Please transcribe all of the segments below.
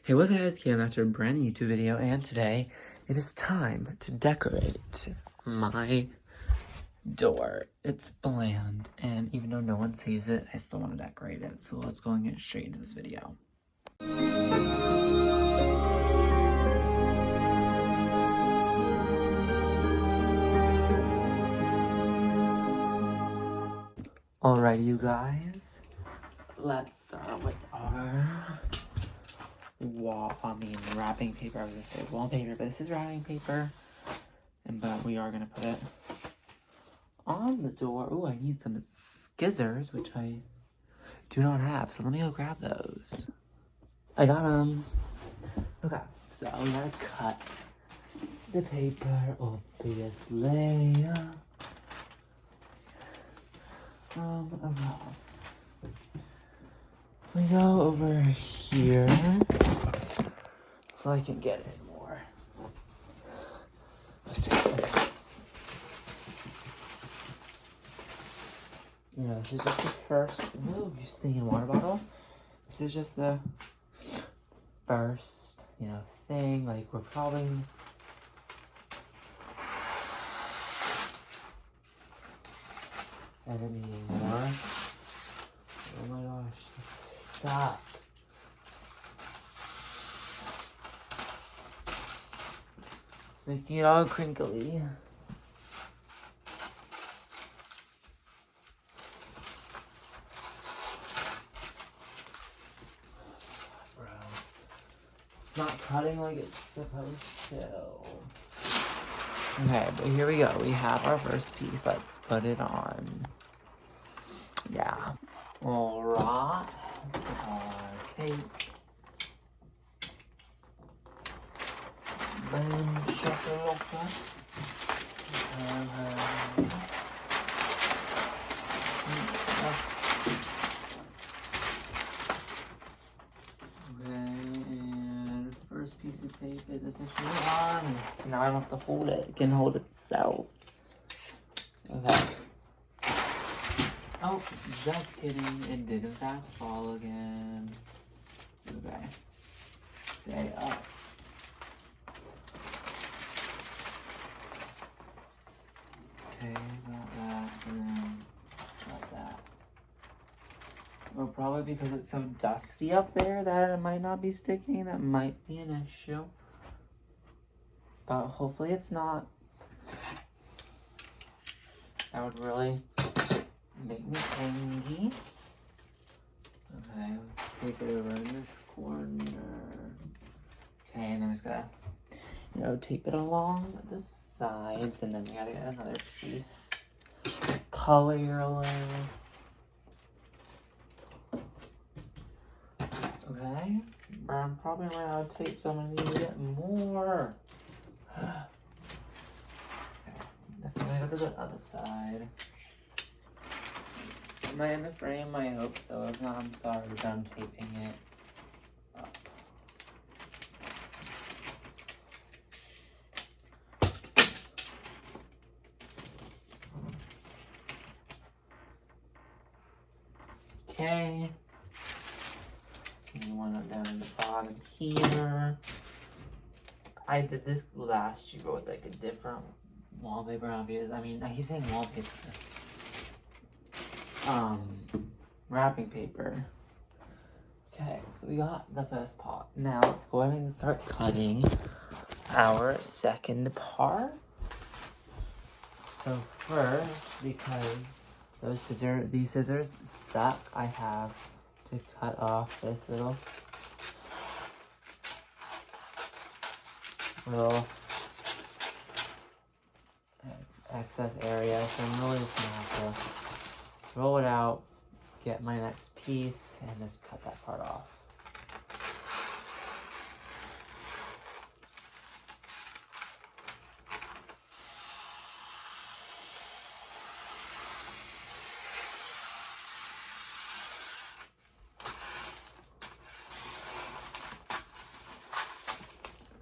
Hey, what's up guys, came after a brand new YouTube video, and today it is time to decorate my door. It's bland, and even though no one sees it, I still want to decorate it. So let's go and get straight into this video. Alrighty, you guys, let's start with our wrapping paper. I was gonna say wallpaper, but this is wrapping paper. But we are gonna put it on the door. Oh, I need some scissors, which I do not have. So let me go grab those. I got them. Okay, so we gotta cut the paper, obviously. We go over here so I can get it more. Let's see. You know, this is just the first. Ooh, you stinking water bottle. This is just the first, thing. Like, we're probably I didn't need more. Oh my gosh, this sucks. It's making it all crinkly. Bro. It's not cutting like it's supposed to. Okay, but here we go. We have our first piece. Let's put it on. Yeah. Alright. Tape. Boom, shakalaka. Okay, and first piece of tape is officially on. So now I don't have to hold it. It can hold itself. Okay. Oh, just kidding. It did in fact fall again. Okay. Stay up. Okay, got that, and then got that. Well, probably because it's so dusty up there that it might not be sticking. That might be an issue. But hopefully it's not. That would really make me angry. Okay, let's take it over in this corner. Okay, and then I'm just gonna, tape it along the sides, and then we gotta get another piece. Color. Okay, but I'm probably running out of tape, so I'm gonna need to get more. Okay, then I go to the other side. Am I in the frame? I hope so. If not, I'm sorry, but I'm taping it up. Okay. And one down in the bottom here. I did this last year with like a different wallpaper, obvious. I mean, I keep saying wallpaper. Wrapping paper. Okay, so we got the first part. Now let's go ahead and start cutting our second part. So first, because these scissors suck, I have to cut off this little excess area. So I'm really just gonna have to roll it out, get my next piece, and just cut that part off.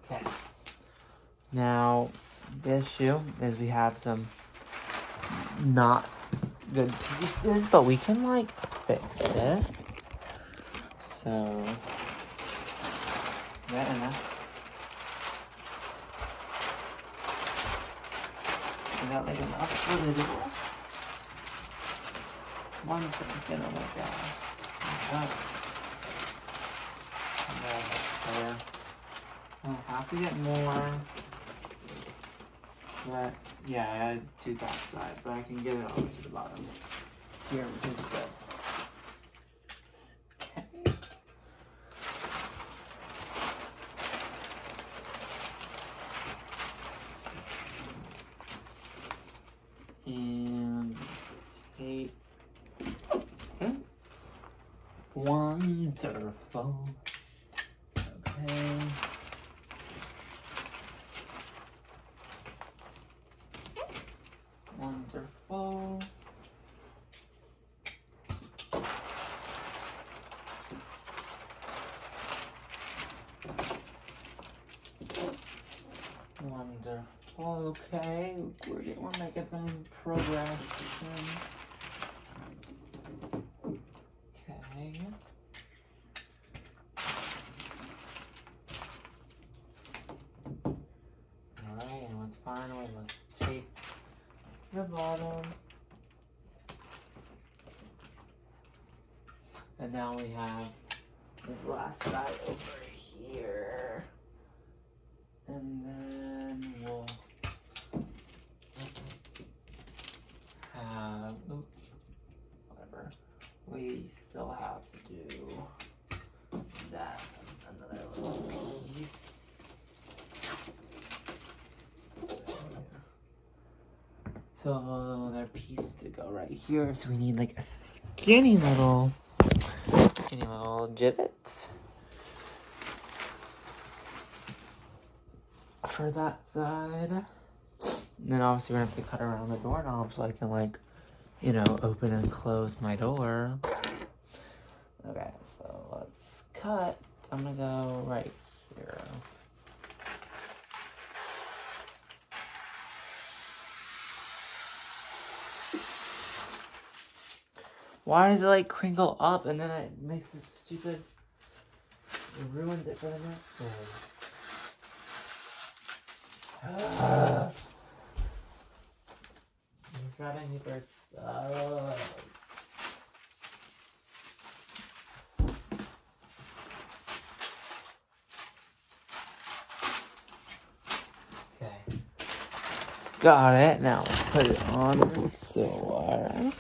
Okay. Now, the issue is we have some not good pieces, but we can like fix it. So Is that enough? Is that like enough for the door? One second, oh my god. There. I'll have to get more. But yeah, I gotta do that side, but I can get it all the way to the bottom here, which is good. Okay. And let's take it. Wonderful. Okay. Wonderful. Wonderful. Okay, we're making some progression. Okay. Alright, and finally let's tape the bottom. And now we have this last side over here. And then we'll have, whatever. We still have to do that, another little piece. So another piece to go right here. So we need like a skinny little gibbet for that side. And then obviously we're gonna have to cut around the doorknob so I can, like, you know, open and close my door. Okay, so let's cut. I'm gonna go right here. Why does it like crinkle up and then it makes this stupid, it ruins it for the next one. He's grabbing me first. Okay. Got it. Now let's put it on. So,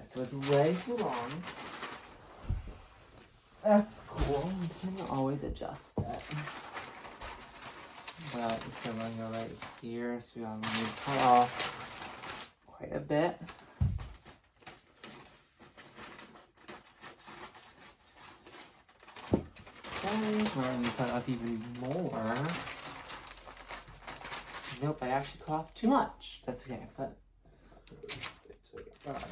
so it's way too long. That's cool. You can always adjust it. But so we're gonna go right here. So we gotta cut off quite a bit. Okay, we're gonna cut off even more. Nope, I actually cut off too much. That's okay, but it's okay. Alright.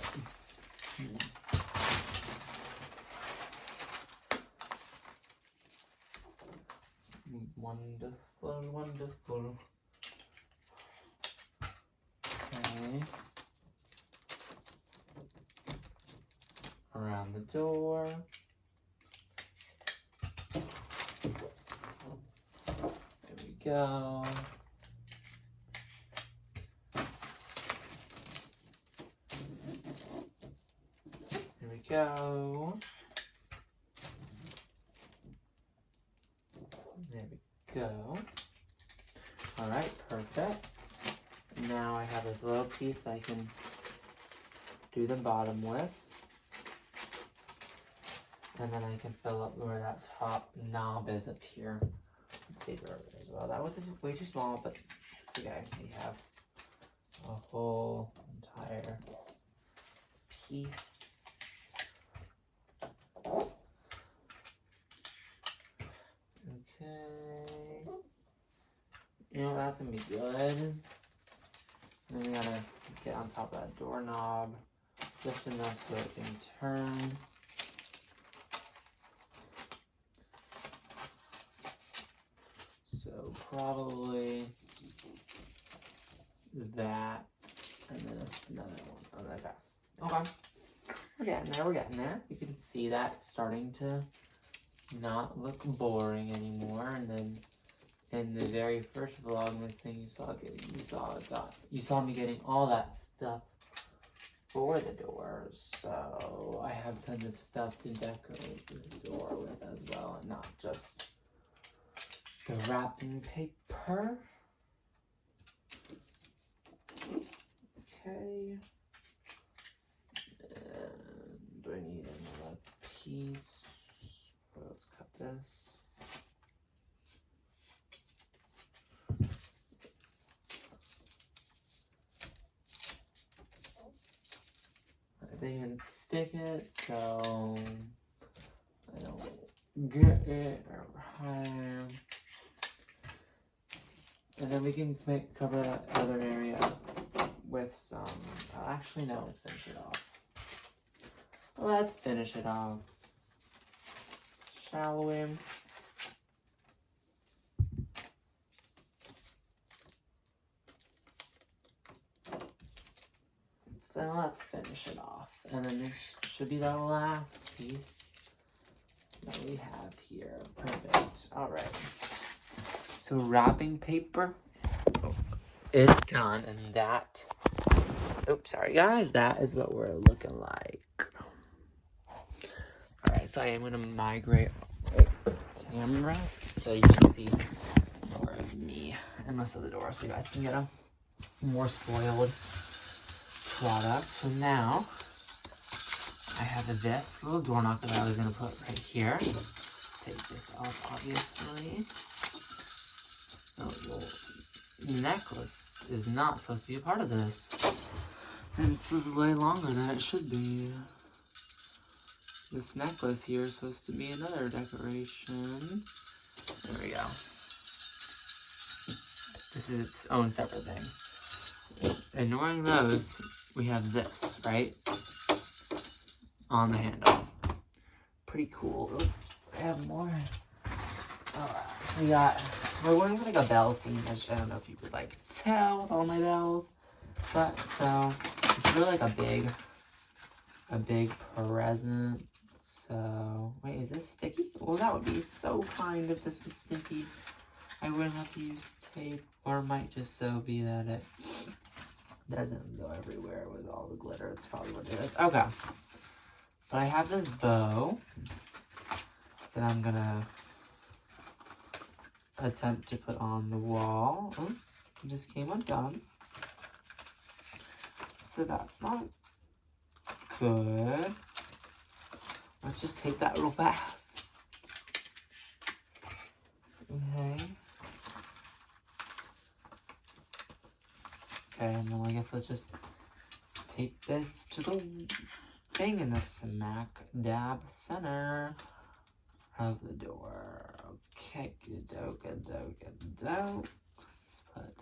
Wonderful, wonderful. Okay. Around the door. There we go. There we go. There we go. Alright, perfect. Now I have this little piece that I can do the bottom with. And then I can fill up where that top knob is up here. Bigger as well. That was way too small, but it's okay. We have a whole entire piece. Okay. You know, that's gonna be good. And then we gotta get on top of that doorknob just enough so it can turn. So probably that, and We're getting there, we're getting there. You can see that it's starting to not look boring anymore. And then in the very first Vlogmas thing you saw me getting all that stuff for the doors. So I have tons of stuff to decorate this door with as well, and not just the wrapping paper. Okay. And do I need another piece? Let's cut this. I didn't stick it, so I don't get it. And then we can cover that other area with some, actually no, let's finish it off. Let's finish it off, shall we? Let's finish it off. And then this should be the last piece that we have here. Perfect. All right. So wrapping paper is done, and that, oops, sorry guys, that is what we're looking like. All right, so I am gonna migrate the camera so you can see more of me and less of the door, so you guys can get a more spoiled product. So now I have this little door knob that I was gonna put right here. Take this off, obviously. Oh, the necklace is not supposed to be a part of this. And this is way longer than it should be. This necklace here is supposed to be another decoration. There we go. This is its own separate thing. Ignoring those, we have this, right? On the handle. Pretty cool. Oops, I have more. Alright, we're wearing like a bell theme. I don't know if you could like tell with all my bells. But so it's really like a big present. So wait, is this sticky? Well, that would be so kind if this was sticky. I wouldn't have to use tape, or it might just so be that it doesn't go everywhere with all the glitter. That's probably what it is. Okay. But I have this bow that I'm gonna attempt to put on the wall. Oh, it just came undone. So that's not good. Let's just take that real fast. Okay. Okay, and then I guess let's just tape this to the thing in the smack dab center of the door. Okay, good-do, good-do, good-do. Let's put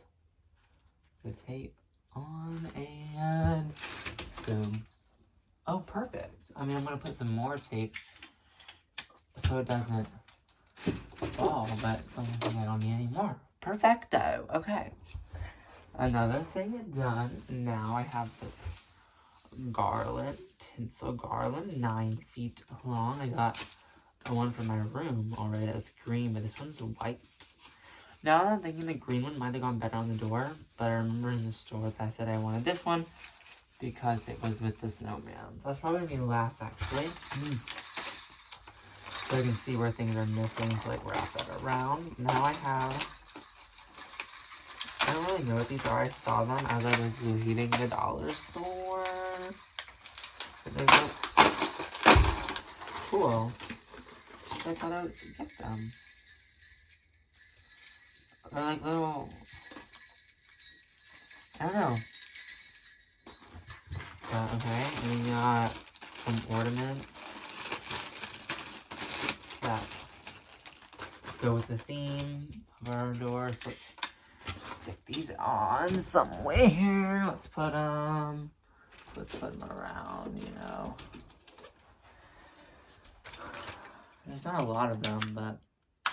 the tape on and boom. Oh, perfect. I mean, I'm going to put some more tape so it doesn't fall, but I don't need any more. Perfecto. Okay. Another thing done. Now I have this garland, tinsel garland, 9 feet long. I got the one for my room already that's green, but this one's white. Now that I'm thinking the green one might have gone better on the door, but I remember in the store that I said I wanted this one because it was with the snowman. That's probably going to be last, actually. So I can see where things are missing to like wrap that around. Now I don't really know what these are. I saw them as I was leaving the dollar store. But they look cool. So I thought I would get them. They're like little, I don't know. But okay, and we got some ornaments that go with the theme of our door. So let's stick these on somewhere. Let's put them around, you know. There's not a lot of them, but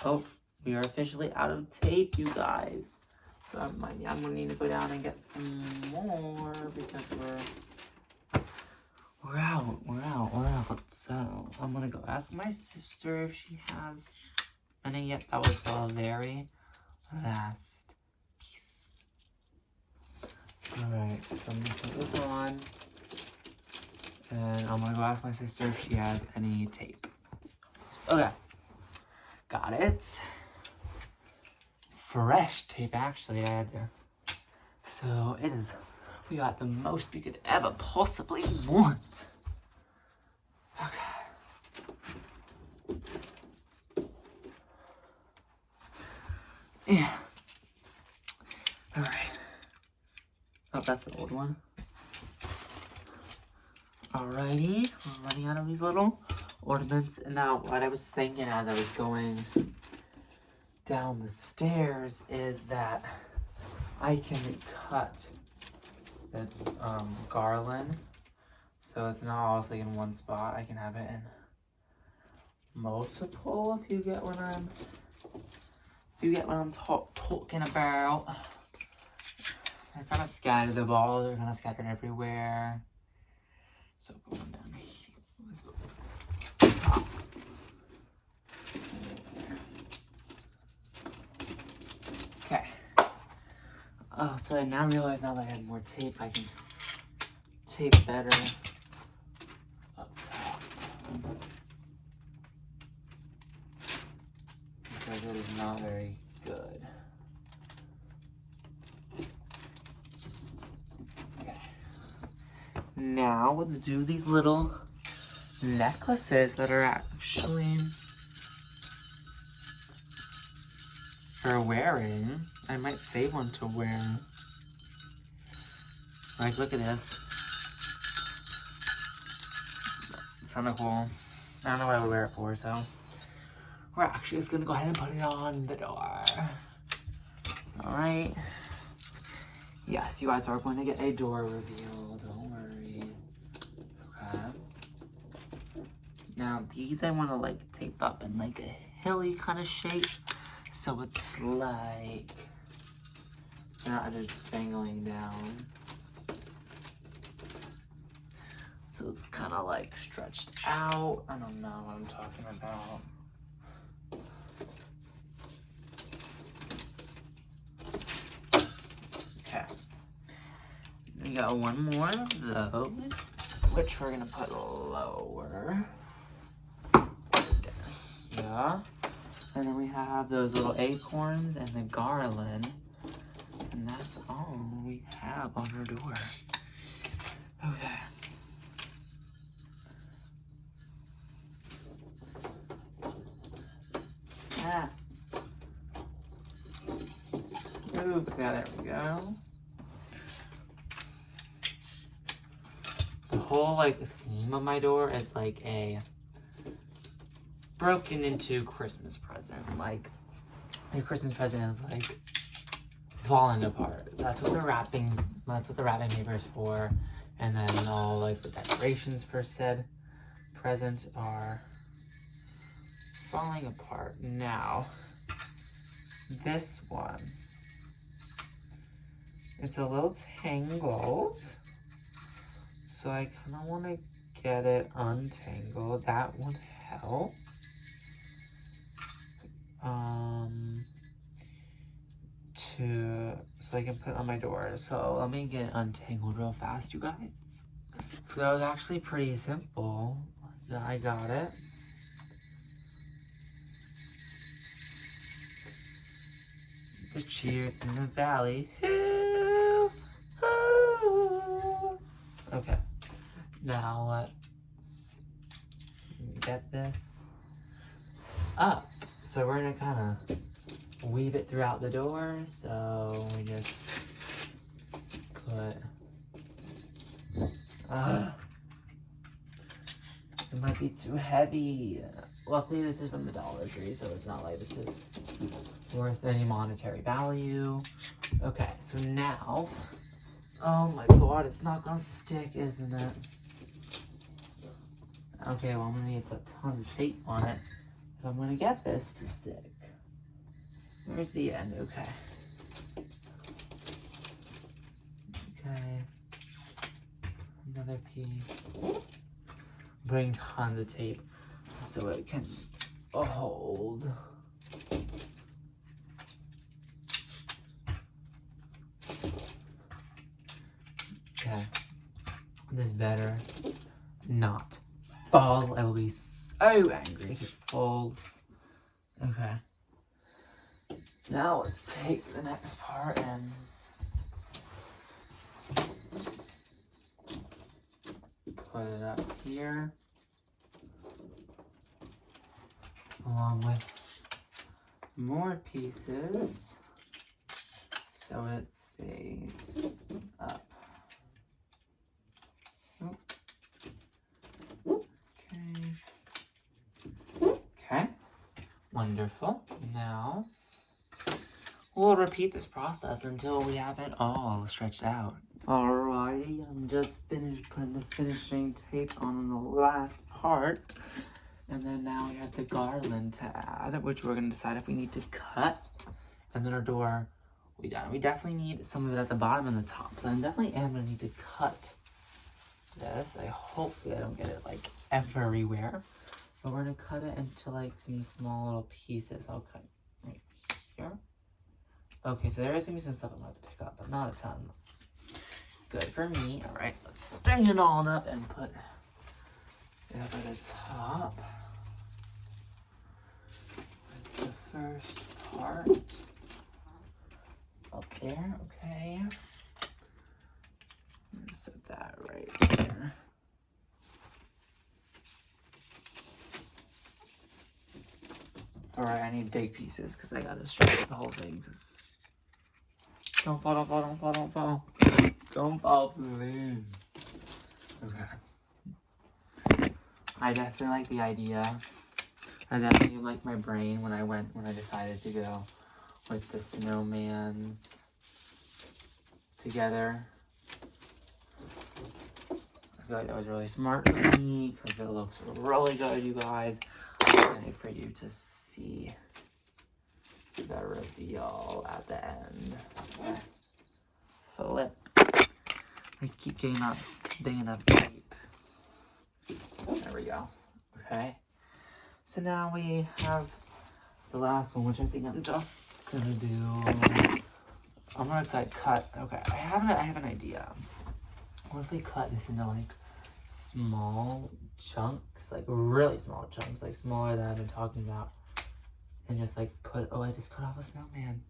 oh, we are officially out of tape, you guys. So I'm gonna need to go down and get some more because we're We're out. So I'm gonna go ask my sister if she has any yet. That was the very last piece. Alright, so I'm gonna put this on. And I'm gonna go ask my sister if she has any tape. Okay. Got it. Fresh tape, actually. I had to. So it is. We got the most we could ever possibly want. Okay. Yeah. Alright. Oh, that's the old one. Alrighty. We're running out of these little ornaments. And now what I was thinking as I was going down the stairs is that I can cut the garland, so it's not all like in one spot. I can have it in multiple, if you get what I'm talking about. They're kind of scattered. The balls are kind of scattered everywhere. So going down here. Let's go. Okay. Oh, so I now realize now that I have more tape, I can tape better up top. Because it is not very good. Okay. Now let's do these little necklaces that are actually for wearing. I might save one to wear. Like, look at this. It's kind of cool. I don't know what I would wear it for, so we're actually just gonna go ahead and put it on the door. Alright. Yes, you guys are going to get a door reveal. Don't worry. Okay. Now, these I want to, like, tape up in, like, a hilly kind of shape. So it's like not just dangling down. So it's kind of like stretched out. I don't know what I'm talking about. Okay. We got one more of those, which we're gonna put lower. Yeah. And then we have those little acorns and the garland. And that's all we have on our door. Okay. Ah. Ooh, yeah, there we go. The whole, like, theme of my door is like a broken into Christmas present. Like, my Christmas present is like falling apart. That's what the wrapping paper is for. And then all like the decorations for said present are falling apart. Now, this one, it's a little tangled. So I kind of want to get it untangled. That would help. So I can put it on my door. So let me get it untangled real fast, you guys. So that was actually pretty simple. I got it. The cheers in the valley. Okay. Now let's get this up. So we're gonna kind of weave it throughout the door. So we just put, it might be too heavy. Luckily this is from the Dollar Tree, so it's not like this is worth any monetary value. Okay, so now, oh my god, it's not gonna stick, isn't it? Okay, well I'm gonna need to put tons of tape on it if I'm gonna get this to stick. Where's the end? Okay. Okay. Another piece. bring tons of tape so it can hold. Okay, this better not fall. I will be so angry if it falls. Okay, now let's take the next part and put it up here, along with more pieces, so it stays up. Okay, wonderful. Now we'll repeat this process until we have it all stretched out. Alrighty, I'm just finished putting the finishing tape on the last part. And then now we have the garland to add, which we're going to decide if we need to cut. And then our door, we done. We definitely need some of it at the bottom and the top. So I definitely am going to need to cut this. Hopefully I don't get it like everywhere. But we're going to cut it into like some small little pieces. I'll cut right here. Okay, so there is going to be some stuff I'm going to have to pick up, but not a ton. That's good for me. Alright, let's stand it on up and put it over the top. The first part up there, okay. Set that right there. Alright, I need big pieces because I gotta stretch the whole thing. Cause don't fall, don't fall, don't fall, don't fall. Don't fall, please. Okay. I definitely like the idea. I definitely like my brain when I decided to go with the snowmans together. I feel like that was really smart of me because it looks really good, you guys. I'm excited for you to see the reveal at the end. Okay. Flip. I keep getting up, banging up tape. There we go. Okay. So now we have the last one, which I think I'm just gonna do. I'm gonna cut. Okay, I have an idea. What if we cut this into like small chunks, like really small chunks, like smaller than I've been talking about, and just like put. Oh, I just cut off a snowman.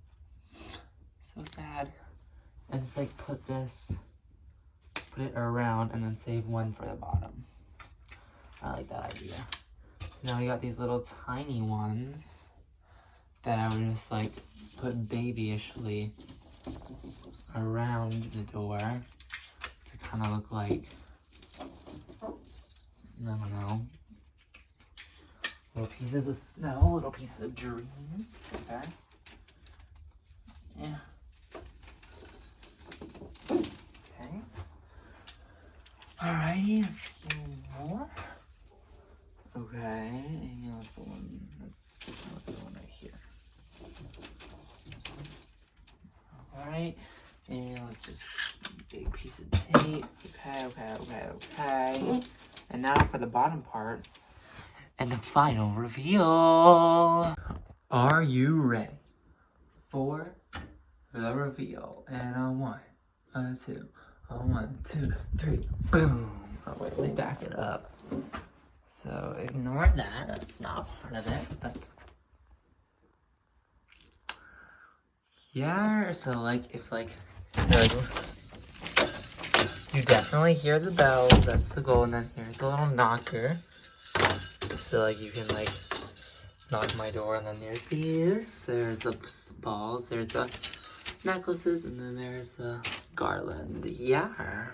So sad. And just like put it around, and then save one for the bottom. I like that idea. So now we got these little tiny ones that I would just like put babyishly around the door to kind of look like, I don't know, little pieces of snow, little pieces of dreams. Okay. Yeah. Okay. Alrighty, a few more. Okay, and let's go one right here. Alright, and let's just big piece of tape. Okay. And now for the bottom part and the final reveal. Are you ready for the reveal? And on 1, 2, 1, 2, 3, boom. Oh wait, let me back it up. So ignore that, that's not part of it, but yeah, so like if like you definitely hear the bells, that's the goal, and then here's the little knocker. So like you can like knock my door, and then there's the balls, there's the necklaces, and then there's the garland. Yeah.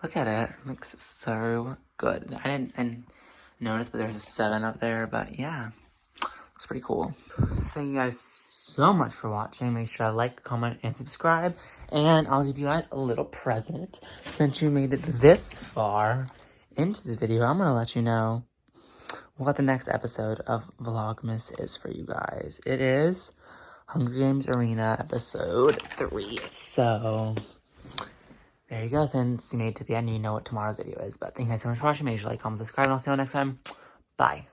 Look at it. It looks so good. I didn't notice, but there's a 7 up there, but yeah. Looks pretty cool. Thank you guys so much for watching. Make sure to like, comment, and subscribe. And I'll give you guys a little present. Since you made it this far into the video, I'm going to let you know what the next episode of VLOGMAS is for you guys. It is Hunger Games Arena episode 3. So there you go. Since you made it to the end, you know what tomorrow's video is. But thank you guys so much for watching. Make sure to like, comment, subscribe, and I'll see you all next time. Bye.